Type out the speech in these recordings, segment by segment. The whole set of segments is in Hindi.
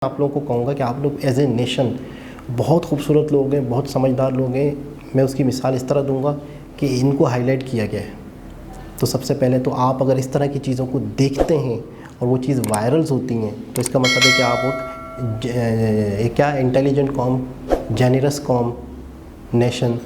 आप लोगों को कहूँगा कि आप लोग एज ए नेशन बहुत खूबसूरत लोग हैं, बहुत समझदार लोग हैं। मैं उसकी मिसाल इस तरह दूंगा कि इनको हाईलाइट किया गया है। तो सबसे पहले तो आप अगर इस तरह की चीज़ों को देखते हैं और वो चीज़ वायरल्स होती हैं तो इसका मतलब है कि आप एक क्या intelligent com, generous com, nation.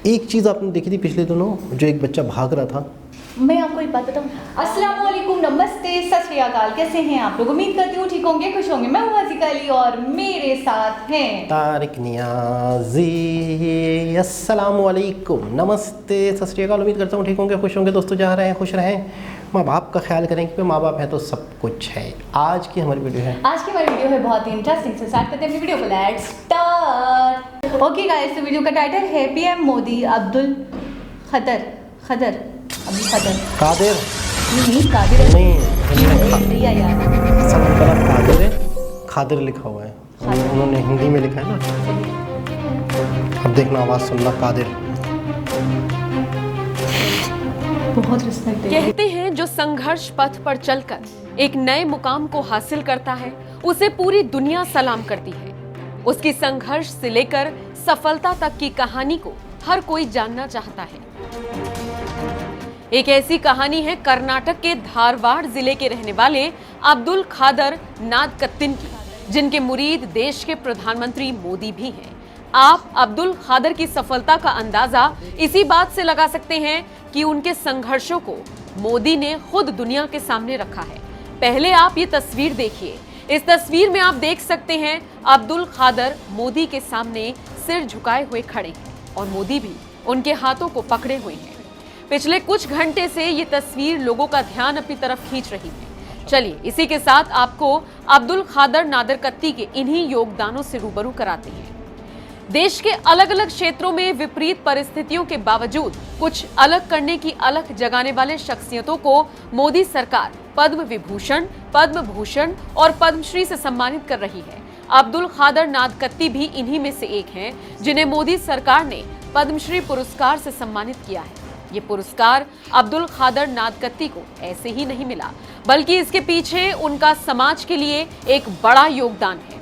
एक चीज़ आपने देखी थी पिछले दिनों, जो एक बच्चा भाग रहा था। मैं आपको एक बात बताऊं। अस्सलाम वालेकुम, नमस्ते, सत श्री अकाल। कैसे हैं आप लोग? उम्मीद करती हूँ ठीक होंगे, खुश होंगे। मैं हूँ हसीका अली और मेरे साथ हैं तारिक नियाज़ी। अस्सलाम वालेकुम, नमस्ते, सत श्री अकाल। उम्मीद करता हूँ ठीक होंगे, खुश होंगे। दोस्तों जहाँ रहें खुश रहें, माँ बाप का ख्याल करें क्योंकि माँ बाप है तो सब कुछ है। आज की हमारी वीडियो है बहुत ही इंटरेस्टिंग से स्टार्ट करते हैं अपनी वीडियो को। Let's start. ओके गाइस, तो वीडियो का टाइटल है पीएम मोदी अब्दुल कादिर खादिर लिखा हुआ है, उन्होंने हिंदी में लिखा है ना। अब देखना, आवाज़ सुनना, कादिर। बहुत रिस्पेक्ट है। कहते हैं जो संघर्ष पथ पर चलकर एक नए मुकाम को हासिल करता है उसे पूरी दुनिया सलाम करती है। उसकी संघर्ष से लेकर सफलता तक की कहानी को हर कोई जानना चाहता है। एक ऐसी कहानी है कर्नाटक के धारवाड़ जिले के रहने वाले अब्दुल कादिर नादकत्ती की, जिनके मुरीद देश के प्रधानमंत्री मोदी भी हैं। आप अब्दुल कादिर की सफलता का अंदाजा इसी बात से लगा सकते हैं कि उनके संघर्षों को मोदी ने खुद दुनिया के सामने रखा है। पहले आप ये तस्वीर देखिए। इस तस्वीर में आप देख सकते हैं अब्दुल कादिर मोदी के सामने सिर झुकाए हुए खड़े हैं और मोदी भी उनके हाथों को पकड़े हुए हैं। पिछले कुछ घंटे से ये तस्वीर लोगों का ध्यान अपनी तरफ खींच रही है। चलिए इसी के साथ आपको अब्दुल कादिर नादकत्ती के इन्हीं योगदानों से रूबरू कराते हैं। देश के अलग अलग क्षेत्रों में विपरीत परिस्थितियों के बावजूद कुछ अलग करने की अलख जगाने वाले शख्सियतों को मोदी सरकार पद्म विभूषण, पद्म भूषण और पद्मश्री से सम्मानित कर रही है। अब्दुल कादिर नादकत्ती भी इन्हीं में से एक हैं, जिन्हें मोदी सरकार ने पद्मश्री पुरस्कार से सम्मानित किया है। ये पुरस्कार अब्दुल कादिर नादकत्ती को ऐसे ही नहीं मिला, बल्कि इसके पीछे उनका समाज के लिए एक बड़ा योगदान है।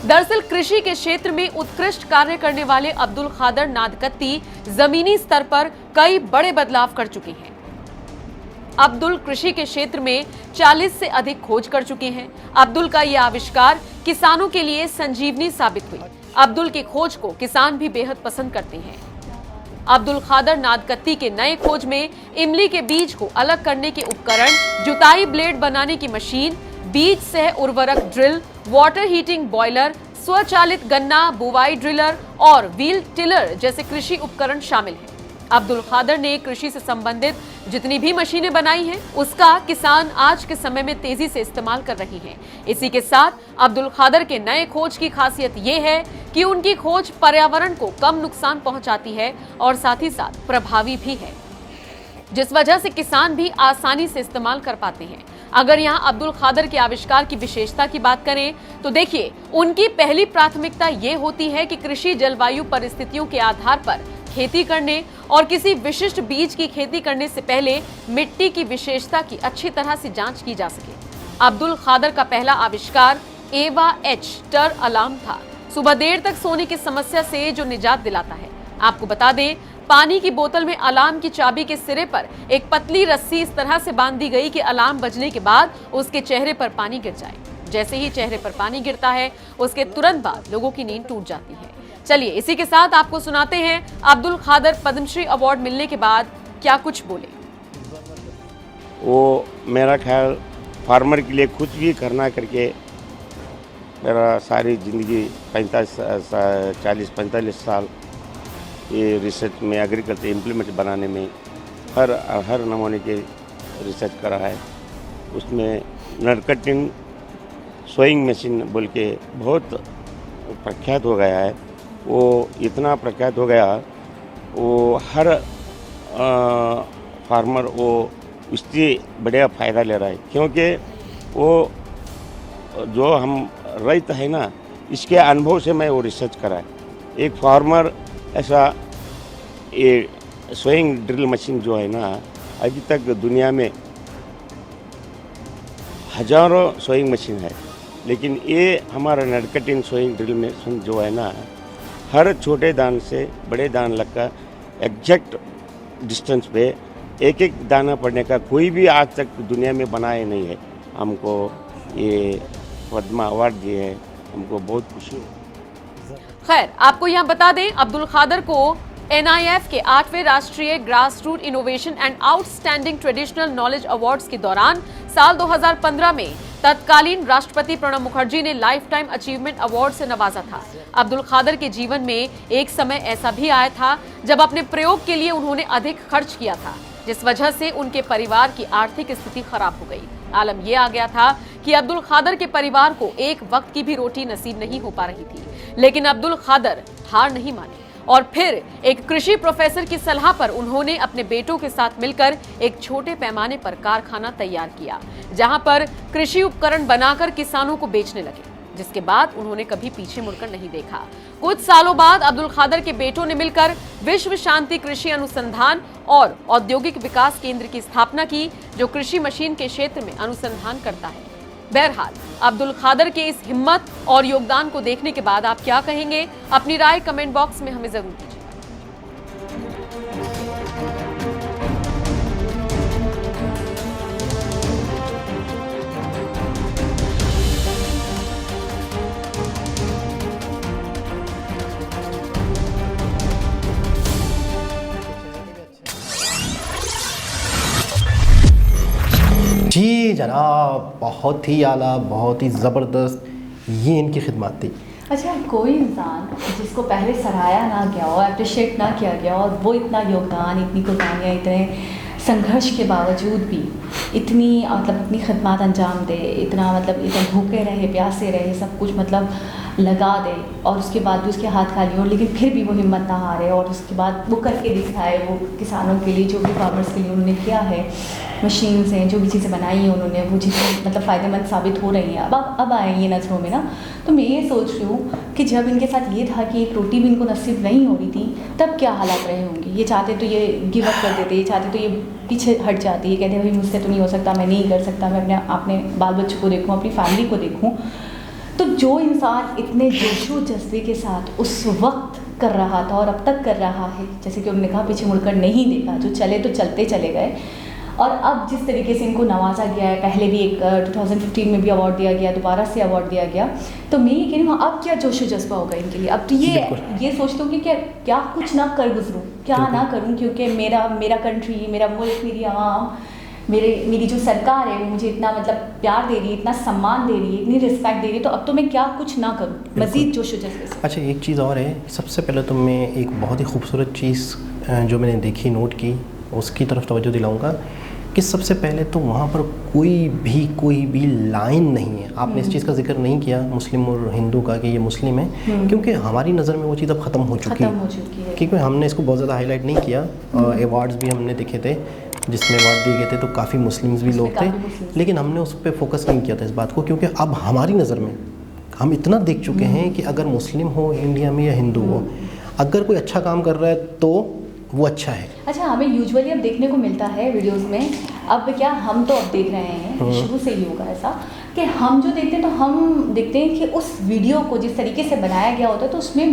दरअसल कृषि के क्षेत्र में उत्कृष्ट कार्य करने वाले अब्दुल कादिर नादकत्ती जमीनी स्तर पर कई बड़े बदलाव कर चुके हैं। अब्दुल कृषि के क्षेत्र में 40 से अधिक खोज कर चुके हैं। अब्दुल का यह आविष्कार किसानों के लिए संजीवनी साबित हुई। अब्दुल की खोज को किसान भी बेहद पसंद करते हैं। अब्दुल कादिर नादकत्ती के नए खोज में इमली के बीज को अलग करने के उपकरण, जुताई ब्लेड बनाने की मशीन, बीज सह उर्वरक ड्रिल, वाटर हीटिंग बॉयलर, स्वचालित गन्ना बुवाई ड्रिलर और व्हील टिलर जैसे कृषि उपकरण शामिल हैं। अब्दुल कादिर ने कृषि से संबंधित जितनी भी मशीनें बनाई हैं, उसका किसान आज के समय में तेजी से इस्तेमाल कर रही हैं। इसी के साथ अब्दुल कादिर के नए खोज की खासियत ये है कि उनकी खोज पर्यावरण को कम नुकसान पहुंचाती है और साथ ही साथ प्रभावी भी है, जिस वजह से किसान भी आसानी से इस्तेमाल कर पाते हैं। अगर यहाँ अब्दुल कादिर के आविष्कार की विशेषता की बात करें तो देखिए, उनकी पहली प्राथमिकता ये होती है कि कृषि जलवायु परिस्थितियों के आधार पर खेती करने और किसी विशिष्ट बीज की खेती करने से पहले मिट्टी की विशेषता की अच्छी तरह से जांच की जा सके। अब्दुल कादिर का पहला आविष्कार एवा एच टर अलार्म था, सुबह देर तक सोने की समस्या से जो निजात दिलाता है। आपको बता दें, पानी की बोतल में अलार्म की चाबी के सिरे पर एक पतली रस्सी इस तरह से बांध दी गई कि अलार्म बजने के बाद उसके चेहरे पर पानी गिर जाए। जैसे ही चेहरे पर पानी गिरता है, उसके तुरंत बाद लोगों की नींद टूट जाती है। चलिए इसी के साथ आपको सुनाते हैं अब्दुल कादिर पद्मश्री अवार्ड मिलने के बाद क्या कुछ बोले। वो मेरा ख्याल फार्मर के लिए कुछ भी करना करके मेरा सारी ज़िंदगी 40-45 साल ये रिसर्च में, एग्रीकल्चर इम्प्लीमेंट बनाने में हर नमूने के रिसर्च करा है। उसमें नट कटिंग सोइंग मशीन बोल के बहुत प्रख्यात हो गया है। वो इतना प्रख्यात हो गया, वो हर फार्मर वो उससे बढ़िया फ़ायदा ले रहा है, क्योंकि वो जो हम रैत है ना, इसके अनुभव से मैं वो रिसर्च करा है। एक फार्मर ऐसा ये सोइंग ड्रिल मशीन जो है ना, अभी तक दुनिया में हजारों सोइंग मशीन है, लेकिन ये हमारा नरकटिंग सोइंग ड्रिल में जो है ना, हर छोटे दान से बड़े दान लगा एग्जैक्ट डिस्टेंस पे एक एक दाना पड़ने का कोई भी आज तक दुनिया में बनाया नहीं है। हमको ये पद्मा अवार्ड दिए हैं, हमको बहुत खुशी है। खैर, आपको यहाँ बता दें, अब्दुल खादर को NIF के 8वें राष्ट्रीय grass root innovation and outstanding traditional knowledge awards के दौरान साल 2015 में तत्कालीन राष्ट्रपति प्रणब मुखर्जी ने लाइफ टाइम अचीवमेंट अवार्ड से नवाजा था। अब्दुल खादर के जीवन में एक समय ऐसा भी आया था जब अपने प्रयोग के लिए उन्होंने अधिक खर्च किया था, जिस वजह से उनके परिवार की आर्थिक स्थिति खराब हो गई। आलम यह आ गया था कि अब्दुल खादर के परिवार को एक वक्त की भी रोटी नसीब नहीं हो पा रही थी, लेकिन अब्दुल खादर हार नहीं माने और फिर एक कृषि प्रोफेसर की सलाह पर उन्होंने अपने बेटों के साथ मिलकर एक छोटे पैमाने पर कारखाना तैयार किया, जहां पर कृषि उपकरण बनाकर किसानों को बेचने लगे, जिसके बाद उन्होंने कभी पीछे मुड़कर नहीं देखा। कुछ सालों बाद अब्दुल खादर के बेटों ने मिलकर विश्व शांति कृषि अनुसंधान और औद्योगिक विकास केंद्र की स्थापना की, जो कृषि मशीन के क्षेत्र में अनुसंधान करता है। बहरहाल, अब्दुल खादर के इस हिम्मत और योगदान को देखने के बाद आप क्या कहेंगे? अपनी राय कमेंट बॉक्स में हमें जरूर दीजिए। जी जनाब, बहुत ही आला, बहुत ही ज़बरदस्त ये इनकी खिदमत थी। अच्छा, कोई इंसान जिसको पहले सराहा ना गया हो, अप्रिशिएट ना किया गया और वो इतना योगदान, इतनी कुर्बानियाँ, इतने संघर्ष के बावजूद भी इतनी इतनी खिदमत अंजाम दे, इतना इतने भूखे रहे, प्यासे रहे, सब कुछ लगा दे और उसके बाद भी उसके हाथ खाली हो, लेकिन फिर भी वो हिम्मत ना हारे और उसके बाद वो करके दिखाए। वो किसानों के लिए, जो भी फार्मर्स के लिए उन्होंने किया है, मशीन्स हैं, जो भी चीज़ें बनाई हैं उन्होंने, वो चीज़ें फ़ायदेमंद साबित हो रही हैं। अब आए ये नज़रों में ना, तो मैं ये सोच रही हूँ कि जब इनके साथ ये था कि एक रोटी भी इनको नसीब नहीं हो रही थी, तब क्या हालात रहे होंगे। ये चाहते तो ये गिव अप कर देते, ये चाहते तो ये पीछे हट जाती है, कहते भाई मुझसे तो नहीं हो सकता, मैं नहीं कर सकता, मैं अपने बाल बच्चों को देखूँ, अपनी फैमिली को देखूँ। तो जो इंसान इतने जोशो जज्बे के साथ उस वक्त कर रहा था और अब तक कर रहा है, जैसे कि उन्होंने कहा पीछे मुड़कर नहीं देखा, जो चले तो चलते चले गए, और अब जिस तरीके से इनको नवाजा गया है, पहले भी एक 2015 में भी अवार्ड दिया गया, दोबारा से अवार्ड दिया गया, तो मैं ये कह रही हूँ अब क्या जोशो जज्बा होगा इनके लिए। अब तो ये सोचती हूँ कि क्या कुछ ना कर गुजरूँ, क्या ना करूँ, क्योंकि मेरा कंट्री, मेरा मुल्क, मेरी आवाम, मेरी जो सरकार है वो मुझे इतना प्यार दे रही है, इतना सम्मान दे रही है, इतनी रिस्पेक्ट दे रही है, तो अब तो मैं क्या कुछ ना करूँ मज़ीद जोशो जज्बे से। अच्छा, एक चीज़ और है, सबसे पहले तो मैं एक बहुत ही खूबसूरत चीज़ जो मैंने देखी, नोट की, उसकी तरफ तवज्जो दिलाऊंगा कि सबसे पहले तो वहाँ पर कोई भी लाइन नहीं है। आपने इस चीज़ का जिक्र नहीं किया मुस्लिम और हिंदू का कि ये मुस्लिम है, क्योंकि हमारी नज़र में वो चीज़ अब ख़त्म हो चुकी है, क्योंकि हमने इसको बहुत ज़्यादा हाईलाइट नहीं किया। अवार्ड्स भी हमने देखे थे जिसमें अवार्ड दिए गए थे, तो काफ़ी मुस्लिम्स भी लोग थे, लेकिन हमने उस पर फोकस नहीं किया था इस बात को, क्योंकि अब हमारी नज़र में हम इतना देख चुके हैं कि अगर मुस्लिम हो इंडिया में या हिंदू हो, अगर कोई अच्छा काम कर रहा है तो वो अच्छा है। अच्छा, हमें यूजुअली अब देखने को मिलता है वीडियोस में, अब क्या हम तो अब देख रहे हैं, शुरू से ही होगा ऐसा कि हम जो देखते हैं तो हम देखते हैं कि उस वीडियो को जिस तरीके से बनाया गया होता है तो उसमें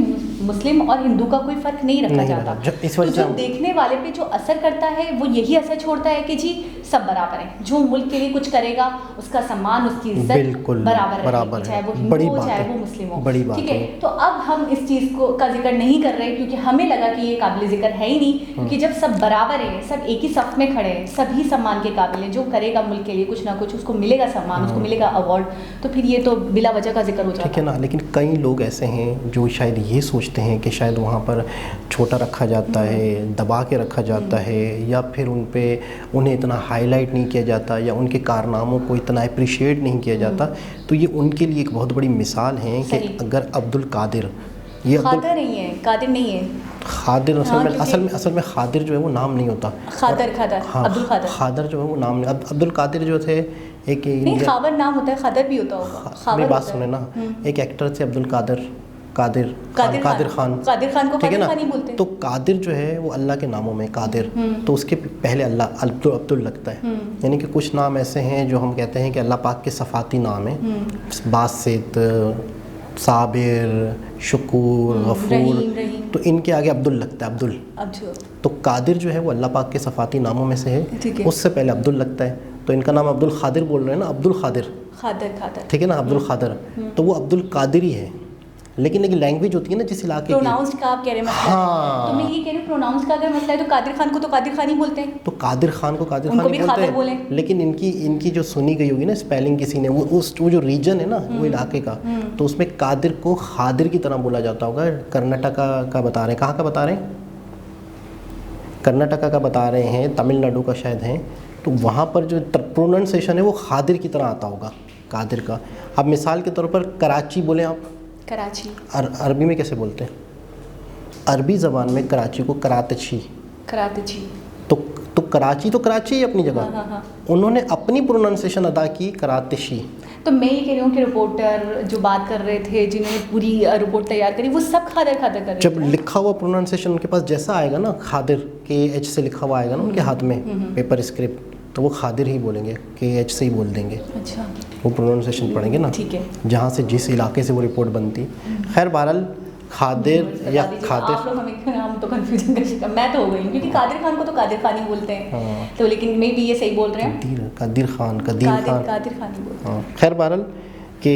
मुस्लिम और हिंदू का कोई फ़र्क नहीं रखा जाता। तो जो देखने वाले पे जो असर करता है वो यही असर छोड़ता है कि जी सब बराबर है, जो मुल्क के लिए कुछ करेगा उसका सम्मान, उसकी इज्जत बराबर, चाहे वो हिंदू हो चाहे वो मुस्लिम हो, ठीक है। तो अब हम इस चीज़ को का जिक्र नहीं कर रहे क्योंकि हमें लगा कि ये काबिल जिक्र है ही नहीं, क्योंकि जब सब बराबर है, सब एक ही सफ में खड़े हैं, सभी सम्मान के काबिल हैं, जो करेगा मुल्क के लिए कुछ ना कुछ उसको मिलेगा सम्मान, उसको मिलेगा अवार्ड, तो फिर ये तो बिला वजह का जिक्र हो जाता है, ठीक है ना। लेकिन कई लोग ऐसे हैं जो शायद ये सोचते हैं कि शायद वहाँ पर छोटा रखा जाता है, दबा के रखा जाता है, या फिर उन्हें इतना हाईलाइट नहीं किया जाता, या उनके कारनामों को इतना अप्रिशिएट नहीं किया जाता। तो ये उनके लिए एक बहुत बड़ी मिसाल है कि अगर अब्दुल कादिर, ये खादर नहीं है, कादिर नहीं है, खादिर असल में खादिर जो है वो नाम नहीं होता, खादर खादर जो है वो नाम नहीं। अब्दुल कादिर जो थे एक नहीं, खाबर नाम होता है, खादर भी होता होगा। मेरी बात सुने ना, एक एक्टर थे अब्दुल कादिर, कादिर खान को कादिर खान ही बोलते हैं। तो कादिर जो है वो अल्लाह के नामों में कादिर, तो उसके पहले अल्लाह अब्दुल लगता है। यानी कि कुछ नाम ऐसे हैं जो हम कहते हैं कि अल्लाह पाक के सफ़ाती नाम हैं, बासित, साबिर, शुकुर, गफूर, तो इनके आगे अब्दुल लगता है, अब्दुल। तो कादिर जो है वो अल्लाह पाक के सफ़ाती नामों में से है, उससे पहले अब्दुल लगता है। तो इनका नाम अब्दुल खादिर बोल रहे हैं ना, अब्दुल खादिर, ठीक है ना, अब्दुल खादिर, तो वो अब्दुल कादिर ही है। लेकिन लैंग्वेज होती है ना जिस इलाके की, प्रोनाउंस का आप कह रहे हैं मसला। हाँ, तो मैं ये कह रही हूँ प्रोनाउंस का अगर मसला है तो कादिर खान को तो कादिर खान ही बोलते हैं, तो कादिर खान को कादिर खान ही बोलते हैं। लेकिन इनकी जो सुनी गई होगी ना स्पेलिंग किसी ने, वो जो रीजन है ना वो इलाके का, तो उसमें कादिर को खादिर की तरह बोला जाता होगा। कर्नाटका का बता रहे हैं, कहाँ का बता रहे हैं, कर्नाटका का बता रहे हैं, तमिलनाडु का शायद है, तो वहाँ पर जो प्रोनाउंसिएशन है वो खादिर की तरह आता होगा, कादिर का। अब मिसाल के तौर पर कराची बोलें आप, कराची अरबी में कैसे बोलते हैं? अरबी ज़बान में कराची को करातची, तो कराची तो कराची है अपनी जगह, हाँ। उन्होंने अपनी प्रोनाउंसिएशन अदा की करातशी। तो मैं ये कह रही हूँ कि रिपोर्टर जो बात कर रहे थे, जिन्होंने पूरी रिपोर्ट तैयार करी, वो सब खादिर कर रहे थे। जब लिखा हुआ प्रोनाउंसिएशन उनके पास जैसा आएगा ना, खादिर KH से लिखा हुआ आएगा ना उनके हाथ में पेपर स्क्रिप्ट, तो वो खादिर ही बोलेंगे, KH से ही बोल देंगे। अच्छा, वो प्रोनाउंसिएशन पढ़ेंगे ना, ठीक है, जहाँ से जिस इलाके से वो रिपोर्ट बनती। खैर बहरहाल खादिर या खादिर, आप लोग हमें, हम तो कंफ्यूजन का शिकार, मैं तो हो गई क्योंकि कादिर खान को तो कादिर खान ही बोलते हैं। हाँ। तो लेकिन मैं भी ये सही बोल रहे हैं, कादिर खान कादिर खान ही बोलते हैं। खैर बहरहाल कि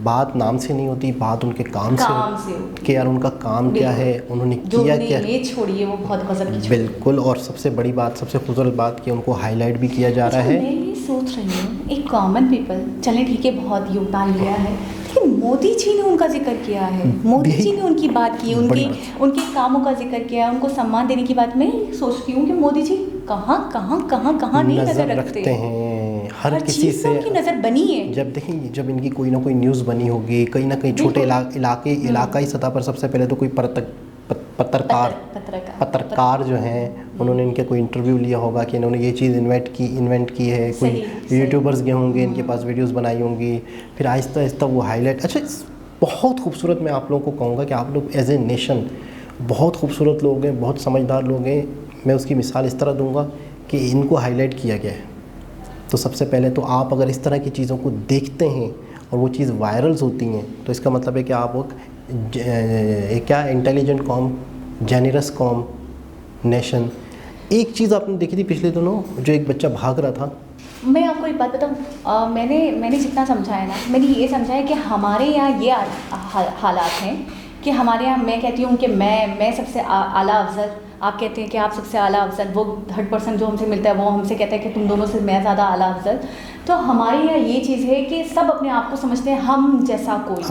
बात नाम से नहीं होती, बात उनके काम से होती कि यार उनका काम क्या है, उन्होंने किया क्या, ये छोड़िए वो बहुत गजब की। बिल्कुल, और सबसे बड़ी बात, सबसे खूबसूरत बात कि उनको हाईलाइट भी किया जा रहा है। मैं ये सोच रही हूँ, एक कॉमन पीपल, चलें ठीक है बहुत योगदान लिया है, लेकिन मोदी जी ने उनका जिक्र किया है, मोदी जी ने उनकी बात की, उनके कामों का जिक्र किया, उनको सम्मान देने की बात। मैं सोचती हूँ कि मोदी जी कहाँ नहीं नजर रखते हैं, हर किसी से उनकी नज़र बनी है। जब देखेंगे, जब इनकी कोई ना कोई न्यूज़ बनी होगी, कहीं ना कहीं छोटे इलाकाई सतह पर, सबसे पहले तो कोई पत्रकार जो हैं उन्होंने इनके कोई इंटरव्यू लिया होगा कि इन्होंने ये चीज़ इन्वेंट की है, कोई यूट्यूबर्स गए होंगे, इनके पास वीडियोस बनाई होंगी, फिर आहिस्ता आहिस्ता वो हाईलाइट। अच्छा, बहुत खूबसूरत, मैं आप लोगों को कहूँगा कि आप लोग एज ए नेशन बहुत खूबसूरत लोग हैं, बहुत समझदार लोग हैं। मैं उसकी मिसाल इस तरह दूँगा कि इनको हाईलाइट किया गया है, तो सबसे पहले तो आप अगर इस तरह की चीज़ों को देखते हैं और वो चीज़ वायरल्स होती हैं, तो इसका मतलब है कि आप एक क्या intelligent com, generous com, nation. एक चीज़ आपने देखी थी पिछले दिनों, जो एक बच्चा भाग रहा था। मैं आपको एक बात बताऊँ, मैंने जितना समझा है ना, मैंने ये समझा है कि हमारे यहाँ ये हालात हैं कि हमारे यहाँ, मैं कहती हूँ कि मैं सबसे आला अफजल, आप कहते हैं कि आप सबसे आला अफजल, वो 100% जो हमसे मिलता है वो हमसे कहता है कि तुम दोनों से मैं ज़्यादा आला अफजल। तो हमारे यहाँ ये चीज़ है कि सब अपने आप को समझते हैं हम जैसा कोई,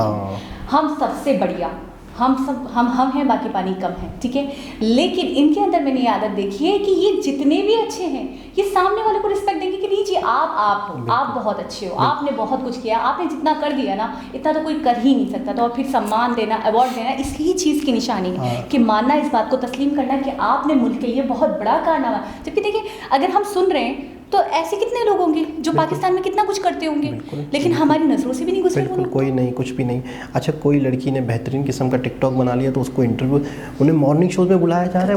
हम सबसे बढ़िया, हम हैं, बाकी पानी कम है, ठीक है। लेकिन इनके अंदर मैंने ये आदत देखी है कि ये जितने भी अच्छे हैं, ये सामने वाले को रिस्पेक्ट देंगे कि नहीं जी आप हो, आप बहुत अच्छे हो, आपने बहुत कुछ किया, आपने जितना कर दिया ना, इतना तो कोई कर ही नहीं सकता। तो और फिर सम्मान देना, अवार्ड देना, इसलिए चीज़ की निशानी है कि मानना, इस बात को तस्लीम करना कि आपने मुल्क के लिए बहुत बड़ा कारनामा। जबकि देखिए, अगर हम सुन रहे हैं तो ऐसे कितने लोग होंगे जो पाकिस्तान में कितना कुछ करते होंगे, लेकिन हमारी नज़रों से भी नहीं गुजरे। बिल्कुल कोई नहीं, कुछ भी नहीं। अच्छा, कोई लड़की ने बेहतरीन किस्म का टिकटॉक बना लिया, तो उसको इंटरव्यू, उन्हें मॉर्निंग शोज में बुलाया जा रहा है।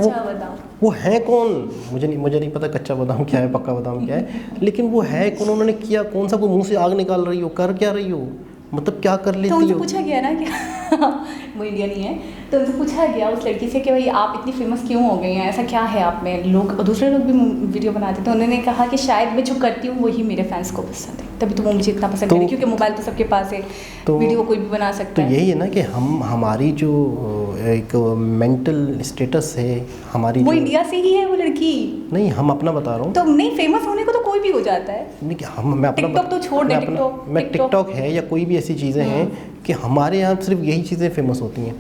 वो है कौन, मुझे नहीं पता कच्चा बादाम क्या है, पक्का बादाम क्या है, लेकिन वो है कौन, उन्होंने किया कौन सा, वो मुँह से आग निकाल रही हो, कर क्या रही हो, मतलब क्या कर लेती हो। तो उनसे पूछा गया ना कि वो इंडिया नहीं है, तो उनसे पूछा गया उस लड़की से कि भाई आप इतनी फेमस क्यों हो गई हैं, ऐसा क्या है आप में, लोग दूसरे लोग भी वीडियो बनाते, तो उन्होंने कहा कि शायद मैं जो करती हूँ वही मेरे फैंस को पसंद है, तभी तो वो मुझे इतना पसंद है, क्योंकि मोबाइल तो सबके पास है, तो वीडियो कोई भी बना सकता है। तो यही है ना कि हमारी जो एक मेंटल स्टेटस है हमारी, वो इंडिया से ही है वो लड़की, नहीं हम अपना बता रहा हूँ। तो नहीं, फेमस होने को तो कोई भी हो जाता है, मैं अपना टिकटॉक तो छोड़ दे, टिकटॉक है या कोई भी ऐसी चीज़ें हैं कि हमारे यहाँ सिर्फ यही चीज़ें फेमस होती हैं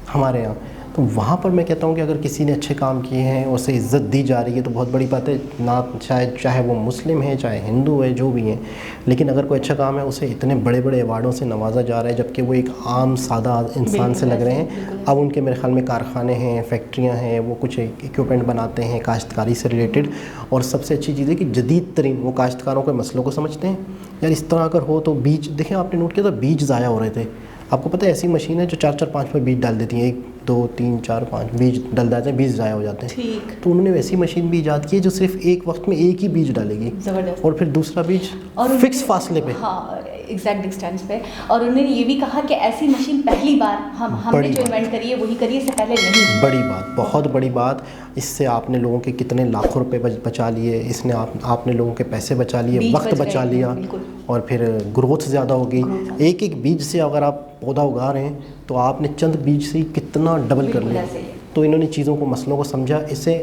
हमारे यहाँ। तो वहाँ पर मैं कहता हूँ कि अगर किसी ने अच्छे काम किए हैं, उसे इज़्ज़त दी जा रही है, तो बहुत बड़ी बात है ना, चाहे वो मुस्लिम है, चाहे हिंदू है, जो भी हैं, लेकिन अगर कोई अच्छा काम है उसे इतने बड़े बड़े अवार्डों से नवाजा जा रहा है, जबकि वो एक आम सादा इंसान से लग रहे हैं। अब उनके मेरे ख्याल में कारखाने हैं, फैक्ट्रियाँ हैं, वो कुछ इक्विपमेंट बनाते हैं काश्तकारी से रिलेटेड, और सबसे अच्छी चीज़ है कि जदीद तरीन वो काश्तकारों के मसलों को समझते हैं। यार इस तरह अगर हो तो बीज, देखें आपने नोट किया था, बीज ज़ाया हो रहे थे, आपको पता है ऐसी मशीन है जो 4-4-5 में बीज डाल देती हैं, 1 2 3 4 5 बीज डल जाते हैं, बीज ज़ाया हो जाते हैं। ठीक। तो उन्होंने वैसी मशीन भी ईजाद की है जो सिर्फ एक वक्त में एक ही बीज डालेगी ज़बरदस्त। और फिर दूसरा बीज और फिक्स फासले पे। हाँ, एग्जैक्ट डिस्टेंस पे। और उन्होंने ये भी कहा कि ऐसी मशीन पहली बार हमने बड़ी जो बात। इन्वेंट करी है वही करी है, इससे पहले नहीं। बड़ी बात, बहुत बड़ी बात। इससे आपने लोगों के कितने लाखों रुपए बचा लिए, इसने आपने लोगों के पैसे बचा लिए, बीज वक्त बच गए, बचा लिया, बिल्कुल। और फिर ग्रोथ ज़्यादा हो गई। एक एक बीज से अगर आप पौधा उगा रहे हैं तो आपने चंद बीज से ही कितना डबल कर बिल्कुल लिया। ऐसे ही है। तो इन्होंने चीज़ों को, मसलों को समझा। इसे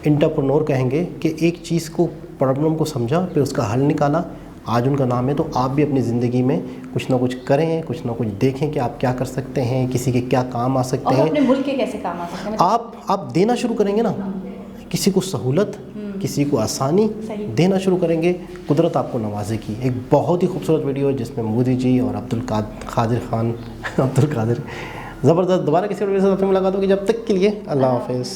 एंटरप्रेन्योर कहेंगे कि एक चीज़ को, प्रॉब्लम को समझा, फिर उसका हल निकाला, आज उनका नाम है। तो आप भी अपनी ज़िंदगी में कुछ ना कुछ करें, कुछ ना कुछ देखें कि आप क्या कर सकते हैं, किसी के क्या काम आ सकते और हैं। अपने मुल्क के कैसे काम आ सकते हैं। आप देना शुरू करेंगे ना, किसी को सहूलत, किसी को आसानी सही। देना शुरू करेंगे, कुदरत आपको नवाजेगी। एक बहुत ही खूबसूरत वीडियो है जिसमें मोदी जी और अब्दुल कादिर ज़बरदस्त। दोबारा किसी और वीडियो से आपसे मुलाकात होगी, जब तक के लिए अल्लाह हाफ़िज़।